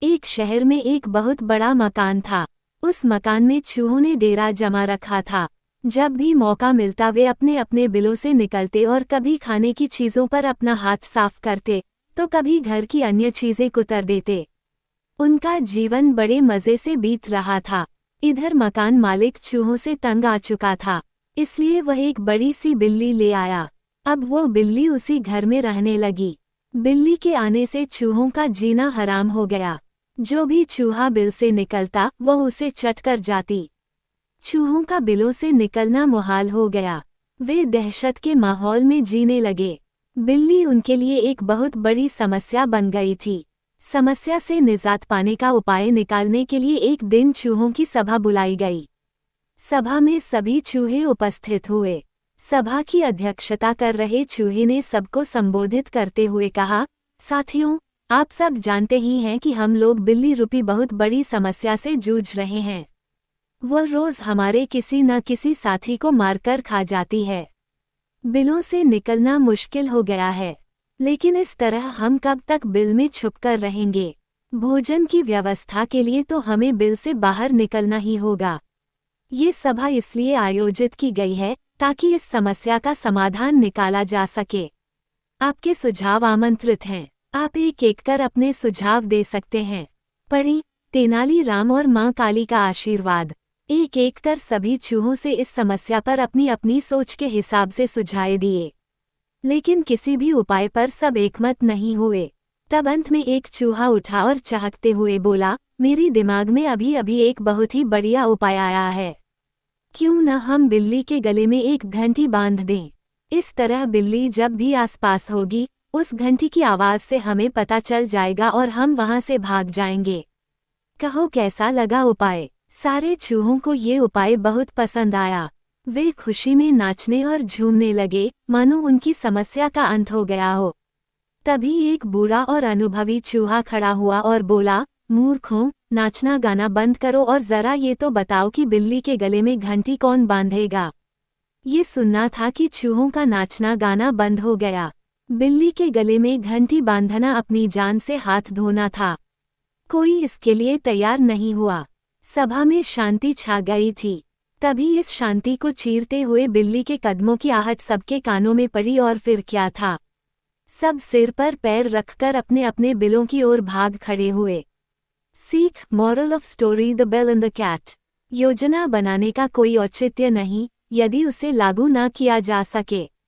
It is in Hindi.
एक शहर में एक बहुत बड़ा मकान था। उस मकान में चूहों ने डेरा जमा रखा था। जब भी मौका मिलता वे अपने अपने बिलों से निकलते और कभी खाने की चीजों पर अपना हाथ साफ करते तो कभी घर की अन्य चीजें कुतर देते। उनका जीवन बड़े मजे से बीत रहा था। इधर मकान मालिक चूहों से तंग आ चुका था, इसलिए वह एक बड़ी सी बिल्ली ले आया। अब वो बिल्ली उसी घर में रहने लगी। बिल्ली के आने से चूहों का जीना हराम हो गया। जो भी चूहा बिल से निकलता वह उसे चट कर जाती। चूहों का बिलों से निकलना मुहाल हो गया। वे दहशत के माहौल में जीने लगे। बिल्ली उनके लिए एक बहुत बड़ी समस्या बन गई थी। समस्या से निजात पाने का उपाय निकालने के लिए एक दिन चूहों की सभा बुलाई गई। सभा में सभी चूहे उपस्थित हुए। सभा की अध्यक्षता कर रहे चूहे ने सबको संबोधित करते हुए कहा, साथियों, आप सब जानते ही हैं कि हम लोग बिल्ली रूपी बहुत बड़ी समस्या से जूझ रहे हैं। वो रोज हमारे किसी न किसी साथी को मारकर खा जाती है। बिलों से निकलना मुश्किल हो गया है, लेकिन इस तरह हम कब तक बिल में छुपकर रहेंगे। भोजन की व्यवस्था के लिए तो हमें बिल से बाहर निकलना ही होगा। ये सभा इसलिए आयोजित की गई है ताकि इस समस्या का समाधान निकाला जा सके। आपके सुझाव आमंत्रित हैं। आप एक एक कर अपने सुझाव दे सकते हैं। पढ़ें, तेनालीराम और मां काली का आशीर्वाद। एक एक कर सभी चूहों से इस समस्या पर अपनी अपनी सोच के हिसाब से सुझाव दिए, लेकिन किसी भी उपाय पर सब एकमत नहीं हुए। तब अंत में एक चूहा उठा और चहकते हुए बोला, मेरी दिमाग में अभी अभी एक बहुत ही बढ़िया उपाय आया है। क्यों न हम बिल्ली के गले में एक घंटी बांध दें। इस तरह बिल्ली जब भी आसपास होगी उस घंटी की आवाज से हमें पता चल जाएगा और हम वहां से भाग जाएंगे। कहो कैसा लगा उपाय। सारे चूहों को ये उपाय बहुत पसंद आया। वे खुशी में नाचने और झूमने लगे, मानो उनकी समस्या का अंत हो गया हो। तभी एक बूढ़ा और अनुभवी चूहा खड़ा हुआ और बोला, मूर्खों, नाचना गाना बंद करो और जरा ये तो बताओ कि बिल्ली के गले में घंटी कौन बांधेगा। ये सुनना था कि चूहों का नाचना गाना बंद हो गया। बिल्ली के गले में घंटी बांधना अपनी जान से हाथ धोना था। कोई इसके लिए तैयार नहीं हुआ। सभा में शांति छा गई थी। तभी इस शांति को चीरते हुए बिल्ली के कदमों की आहट सबके कानों में पड़ी और फिर क्या था, सब सिर पर पैर रखकर अपने अपने बिलों की ओर भाग खड़े हुए। सीख, moral of story, the bell and the cat. योजना बनाने का कोई औचित्य नहीं यदि उसे लागू न किया जा सके।